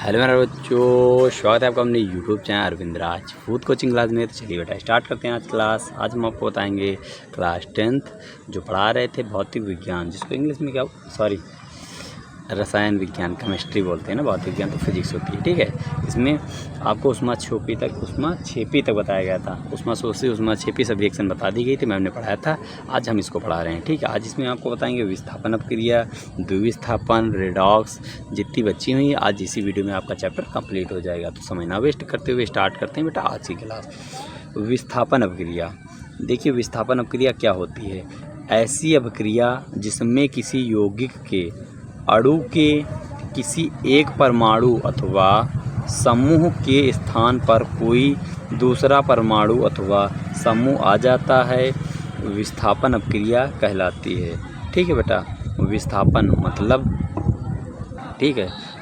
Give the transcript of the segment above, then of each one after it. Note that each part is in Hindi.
हेलो मेरे बच्चों, स्वागत है आपका अपने यूट्यूब चैनल अरविंद राज फूड कोचिंग क्लास में। तो चलिए बेटा स्टार्ट करते हैं आज क्लास। आज हम आपको बताएंगे क्लास 10th जो पढ़ा रहे थे भौतिक विज्ञान, जिसको इंग्लिश में क्या रसायन विज्ञान केमिस्ट्री बोलते हैं ना, भौतिक विज्ञान तो फिजिक्स होती है। ठीक है, इसमें आपको उष्मा छेपी तक बताया गया था। उष्मा शोषी उष्मा छेपी सब रिएक्शन बता दी गई थी, मैम ने पढ़ाया था। आज हम इसको पढ़ा रहे हैं। ठीक है, आज इसमें आपको बताएंगे विस्थापन अपक्रिया, द्विविस्थापन, रेडॉक्स, जितनी बची हुई आज इसी वीडियो में आपका चैप्टर कंप्लीट हो जाएगा। तो समय ना वेस्ट करते हुए स्टार्ट करते हैं बेटा आज की क्लास। विस्थापन अपक्रिया। देखिए विस्थापन अपक्रिया क्या होती है। ऐसी अपक्रिया जिसमें किसी यौगिक के अणु के किसी एक परमाणु अथवा समूह के स्थान पर कोई दूसरा परमाणु अथवा समूह आ जाता है, विस्थापन अपक्रिया कहलाती है। ठीक है बेटा, विस्थापन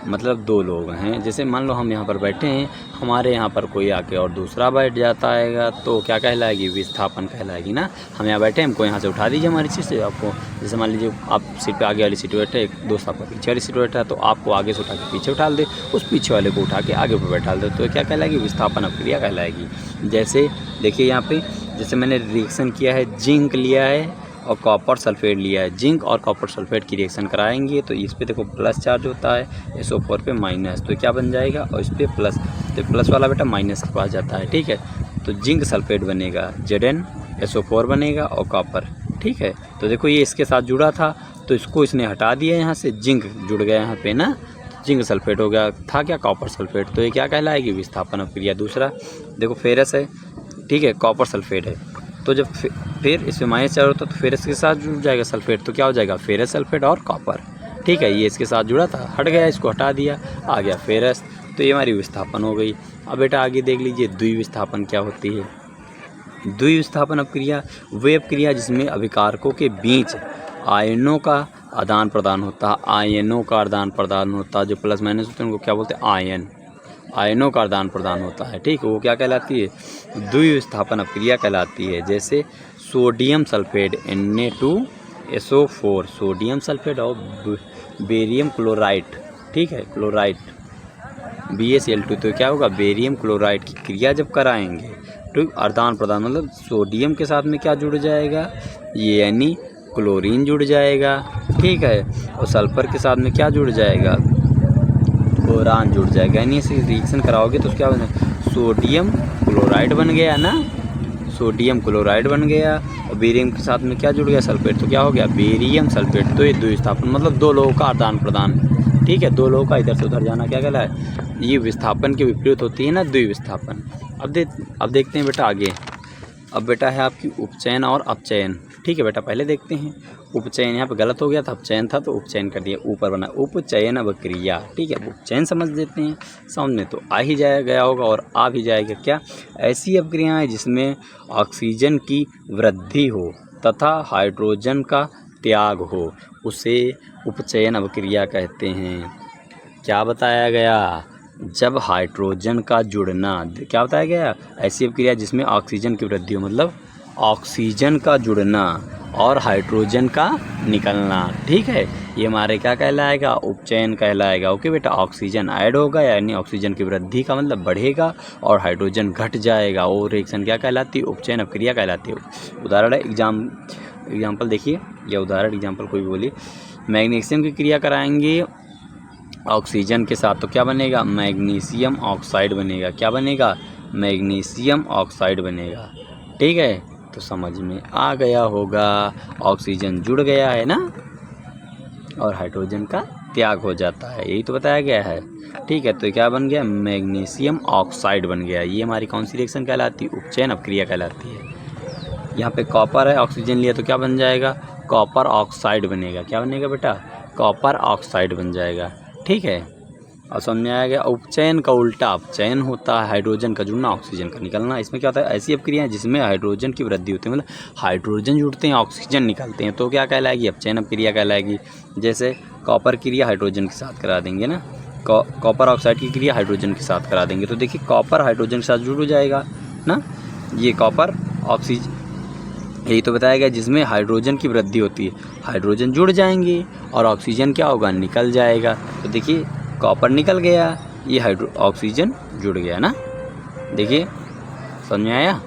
मतलब दो लोग हैं। जैसे मान लो हम यहाँ पर बैठे हैं, हमारे यहाँ पर कोई आके और दूसरा बैठ जाता है तो क्या कहलाएगी, विस्थापन कहलाएगी ना। हम यहाँ बैठे हैं, हमको यहाँ से उठा दीजिए हमारी सीट से। आपको जैसे मान लीजिए आप सीट पे आगे वाली सीट बैठे, एक दोस्त आपका पीछे वाली सीट बैठा है, तो आपको आगे से उठा के पीछे उठा दे, उस पीछे वाले को उठा के आगे पर बैठा दे, तो क्या कहलाएगी, विस्थापन अपक्रिया कहलाएगी। जैसे देखिए यहाँ पे, जैसे मैंने रिएक्शन किया है, जिंक लिया है और कॉपर सल्फेट लिया है। जिंक और कॉपर सल्फेट की रिएक्शन कराएंगे तो इस पे देखो प्लस चार्ज होता है, SO4 पे माइनस, तो क्या बन जाएगा, और इस पर प्लस, तो प्लस वाला बेटा माइनस के पास जाता है। ठीक है, तो जिंक सल्फेट बनेगा, ZnSO4 बनेगा और कॉपर। ठीक है, तो देखो ये इसके साथ जुड़ा था तो इसको इसने हटा दिया, यहाँ से जिंक जुड़ गया यहाँ पे ना, जिंक सल्फेट हो गया, था क्या कॉपर सल्फेट, तो ये क्या कहलाएगी, विस्थापन अपक्रिया। दूसरा देखो फेरस है, ठीक है, कॉपर सल्फेट है, तो जब फिर इसमें माइनस चार्ज होता है तो फेरस के साथ जुड़ जाएगा सल्फेट, तो क्या हो जाएगा, फेरस सल्फेट और कॉपर। ठीक है, ये इसके साथ जुड़ा था, हट गया, इसको हटा दिया, आ गया फेरस, तो ये हमारी विस्थापन हो गई। अब बेटा आगे देख लीजिए द्विविस्थापन क्या होती है। द्विविस्थापन अपक्रिया वे अपक्रिया जिसमें अभिकारकों के बीच आयनों का आदान प्रदान होता है। आयनों का आदान प्रदान होता है, जो प्लस माइनस होते हैं उनको क्या बोलते हैं, आयनों का आदान प्रदान होता है। ठीक है, वो क्या कहलाती है, द्विविस्थापन अपक्रिया कहलाती है। जैसे sodium sulphate Na2SO4, sodium sulphate और बेरियम क्लोराइड, ठीक है, क्लोराइड BaCl2, तो क्या होगा, बेरियम क्लोराइड की क्रिया जब कराएंगे तो आदान प्रदान मतलब सोडियम के साथ में क्या जुड़ जाएगा, ये यानी क्लोरीन जुड़ जाएगा। ठीक है, और सल्फर के साथ में क्या जुड़ जाएगा, बोरान जुड़ जाएगा। यानी इसे रिएक्शन कराओगे तो क्या बना, सोडियम क्लोराइड बन गया ना, सोडियम क्लोराइड बन गया, और बेरियम के साथ में क्या जुड़ गया, सल्फेट, तो क्या हो गया, बेरियम सल्फेट। तो ये द्विविस्थापन मतलब दो लोगों का आदान प्रदान। ठीक है, दो लोगों का इधर से उधर जाना क्या कहलाए, ये विस्थापन के विपरीत होती है ना, द्विविस्थापन। अब देखते हैं बेटा आगे। अब बेटा है आपकी उपचयन और अपचयन। ठीक है बेटा, पहले देखते हैं उपचयन, यहाँ पे गलत हो गया था, अपचयन था तो उपचयन कर दिया, ऊपर बना उपचयन अपक्रिया। ठीक है, उपचयन समझ देते हैं, समझ में तो आ ही गया होगा और आ भी जाएगा। क्या, ऐसी अपक्रियाएं जिसमें ऑक्सीजन की वृद्धि हो तथा हाइड्रोजन का त्याग हो, उसे उपचयन अपक्रिया कहते हैं। क्या बताया गया, जब हाइड्रोजन का जुड़ना, क्या बताया गया, ऐसी अपक्रिया जिसमें ऑक्सीजन की वृद्धि हो, मतलब ऑक्सीजन का जुड़ना और हाइड्रोजन का निकलना। ठीक है, ये हमारे क्या कहलाएगा, उपचयन कहलाएगा। ओके बेटा, ऑक्सीजन ऐड होगा यानी ऑक्सीजन की वृद्धि का मतलब बढ़ेगा और हाइड्रोजन घट जाएगा, और रिएक्शन क्या कहलाती है, उपचयन अपक्रिया कहलाती है। उदाहरण है, एग्जाम्पल देखिए, या उदाहरण एग्जाम्पल कोई भी बोलिए। मैग्नीशियम की क्रिया कराएंगे ऑक्सीजन के साथ तो क्या बनेगा, मैग्नीशियम ऑक्साइड बनेगा। क्या बनेगा, मैग्नीशियम ऑक्साइड बनेगा। ठीक है, तो समझ में आ गया होगा, ऑक्सीजन जुड़ गया है ना और हाइड्रोजन का त्याग हो जाता है, यही तो बताया गया है। ठीक है, तो क्या बन गया, मैग्नीशियम ऑक्साइड बन गया। ये हमारी कौन सी रिएक्शन कहलाती है, उपचयन अपक्रिया कहलाती है। यहाँ पे कॉपर है, ऑक्सीजन लिया तो क्या बन जाएगा, कॉपर ऑक्साइड बनेगा। क्या बनेगा बेटा, कॉपर ऑक्साइड बन जाएगा। ठीक है, और समझ में आया गया। उपचयन का उल्टा अपचयन होता है, हाइड्रोजन का जुड़ना ऑक्सीजन का निकलना। इसमें क्या होता है, ऐसी अपक्रिया जिसमें हाइड्रोजन की वृद्धि होती है, मतलब हाइड्रोजन जुड़ते हैं ऑक्सीजन निकलते हैं, तो क्या कहलाएगी, अपचयन अपक्रिया कहलाएगी। जैसे कॉपर की क्रिया हाइड्रोजन के साथ करा देंगे ना, कॉपर ऑक्साइड की क्रिया हाइड्रोजन के साथ करा देंगे, तो देखिए कॉपर हाइड्रोजन के साथ जुड़ जाएगा ना, ये कॉपर ऑक्सीजन, यही तो बताया गया, जिसमें हाइड्रोजन की वृद्धि होती है, हाइड्रोजन जुड़ जाएंगे और ऑक्सीजन क्या होगा, निकल जाएगा। तो देखिए कॉपर निकल गया ये ऑक्सीजन जुड़ गया ना, देखिए समझ में आया।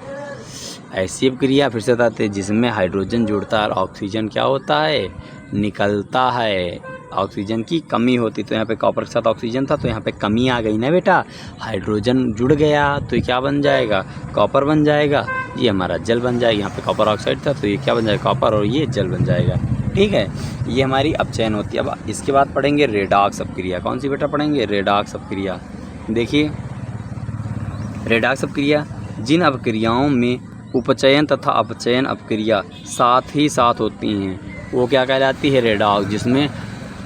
ऐसी अब क्रिया फिर से बताते हैं जिसमें हाइड्रोजन जुड़ता है और ऑक्सीजन क्या होता है, निकलता है। ऑक्सीजन की कमी होती, तो यहाँ पे कॉपर के साथ ऑक्सीजन था तो यहाँ पे कमी आ गई ना बेटा, हाइड्रोजन जुड़ गया तो ये क्या बन जाएगा, कॉपर बन जाएगा, ये हमारा जल बन जाएगा। यहाँ पे कॉपर ऑक्साइड था तो ये क्या बन जाएगा, कॉपर, और ये जल बन जाएगा। ठीक है, ये हमारी अपचयन होती है। अब इसके बाद पढ़ेंगे रेडॉक्स अपक्रिया। कौन सी बेटा पढ़ेंगे, रेडॉक्स अपक्रिया। देखिए रेडॉक्स अपक्रिया, जिन अपक्रियाओं में उपचयन तथा अपचयन अपक्रिया साथ ही साथ होती हैं वो क्या कहलाती है, रेडॉक्स। जिसमें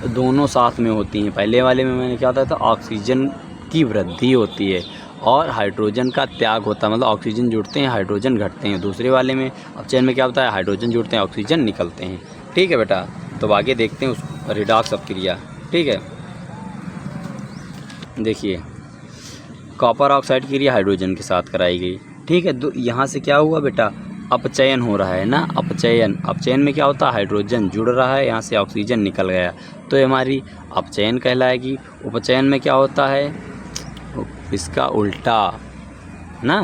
दोनों साथ में होती हैं। पहले वाले में मैंने क्या बताया था, ऑक्सीजन की वृद्धि होती है और हाइड्रोजन का त्याग होता है, मतलब ऑक्सीजन जुड़ते हैं हाइड्रोजन घटते हैं। दूसरे वाले में अपचयन में क्या होता है, हाइड्रोजन जुड़ते हैं ऑक्सीजन निकलते हैं। ठीक है बेटा, तो आगे देखते हैं उस रेडॉक्स अपक्रिया। ठीक है, देखिए कॉपर ऑक्साइड की क्रिया हाइड्रोजन के साथ कराई गई। ठीक है, यहाँ से क्या हुआ बेटा, अपचयन हो रहा है ना, अपचयन। अपचयन में क्या होता है, हाइड्रोजन जुड़ रहा है, यहाँ से ऑक्सीजन निकल गया तो ये हमारी अपचयन कहलाएगी। उपचयन में क्या होता है, इसका उल्टा ना,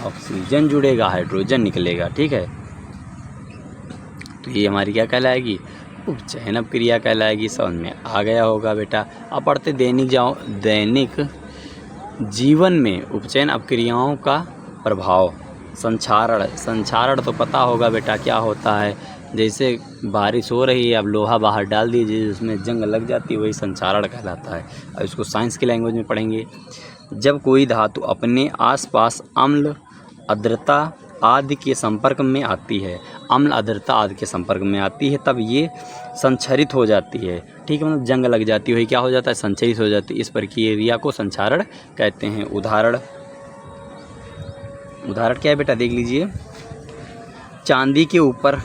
ऑक्सीजन जुड़ेगा हाइड्रोजन निकलेगा। ठीक है, तो ये हमारी क्या कहलाएगी, उपचयन अपक्रिया कहलाएगी। समझ में आ गया होगा बेटा। अब पढ़ते दैनिक जीवन में उपचयन अपक्रियाओं का प्रभाव। संक्षारण तो पता होगा बेटा क्या होता है, जैसे बारिश हो रही है, अब लोहा बाहर डाल दीजिए, उसमें जंग लग जाती है, वही संक्षारण कहलाता है। अब इसको साइंस की लैंग्वेज में पढ़ेंगे। जब कोई धातु अपने आसपास अम्ल, आर्द्रता आदि के संपर्क में आती है, अम्ल, आर्द्रता आदि के संपर्क में आती है, तब ये संक्षारित हो जाती है। ठीक है, मतलब जंग लग जाती है, वही क्या हो जाता है, संक्षारित हो जाती है। इस प्रक्रिया को संक्षारण कहते हैं। उदाहरण क्या है बेटा, देख लीजिए। चांदी के ऊपर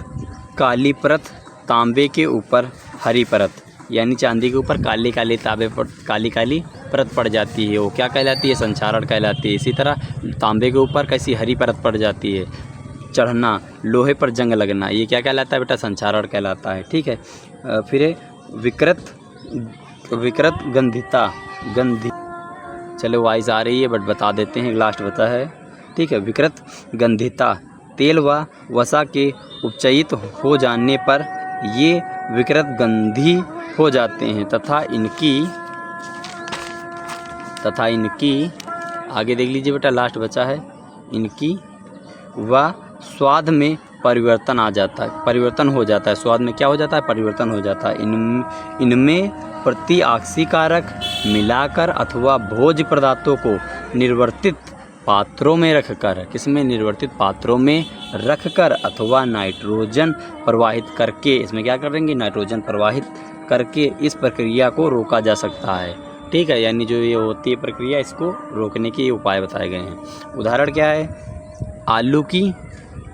काली परत, तांबे के ऊपर हरी परत, यानी चांदी के ऊपर काली काली परत पड़ जाती है, वो क्या कहलाती है, संक्षारण कहलाती है। इसी तरह तांबे के ऊपर कैसी हरी परत पड़ जाती है, चढ़ना, लोहे पर जंग लगना, ये क्या कहलाता है बेटा, संक्षारण कहलाता है। ठीक है, फिर विकृत गंधिता, चलो वाइस आ रही है बट बता देते हैं, लास्ट बता है। ठीक है, विकृत गंधिता, तेल व वसा के उपचयित हो जाने पर ये विकृत गंधी हो जाते हैं तथा इनकी आगे देख लीजिए बेटा, लास्ट बचा है, इनकी व स्वाद में परिवर्तन आ जाता है, परिवर्तन हो जाता है। स्वाद में क्या हो जाता है, परिवर्तन हो जाता है। इनमें प्रतिऑक्सीकारक मिलाकर अथवा भोज्य पदार्थों को निर्वर्तित पात्रों में रखकर, किसमें, निर्वर्तित पात्रों में रखकर अथवा नाइट्रोजन प्रवाहित करके, इसमें क्या करेंगे, नाइट्रोजन प्रवाहित करके इस प्रक्रिया को रोका जा सकता है। ठीक है, यानी जो ये होती है प्रक्रिया, इसको रोकने के उपाय बताए गए हैं। उदाहरण क्या है, आलू की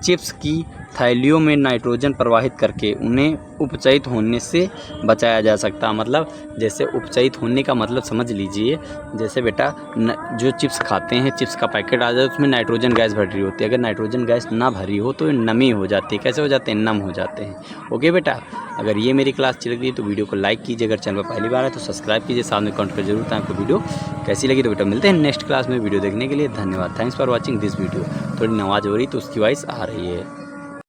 चिप्स की थैलियों में नाइट्रोजन प्रवाहित करके उन्हें उपचयित होने से बचाया जा सकता है। मतलब जैसे उपचयित होने का मतलब समझ लीजिए, जैसे बेटा जो चिप्स खाते हैं, चिप्स का पैकेट आ जाए उसमें नाइट्रोजन गैस भरी होती है, अगर नाइट्रोजन गैस ना भरी हो तो नमी हो जाती है। कैसे हो जाते हैं, नम हो जाते हैं। ओके बेटा, अगर ये मेरी क्लास अच्छी लगी तो वीडियो को लाइक कीजिए, अगर चैनल पर पहली बार है तो सब्सक्राइब कीजिए, साथ में कमेंट कर जरूर बताएं आपको वीडियो कैसी लगी। तो बेटा मिलते हैं नेक्स्ट क्लास में। वीडियो देखने के लिए धन्यवाद। Thanks for watching this video. थोड़ी नमाज हो रही तो उसकी वॉइस आ रही है।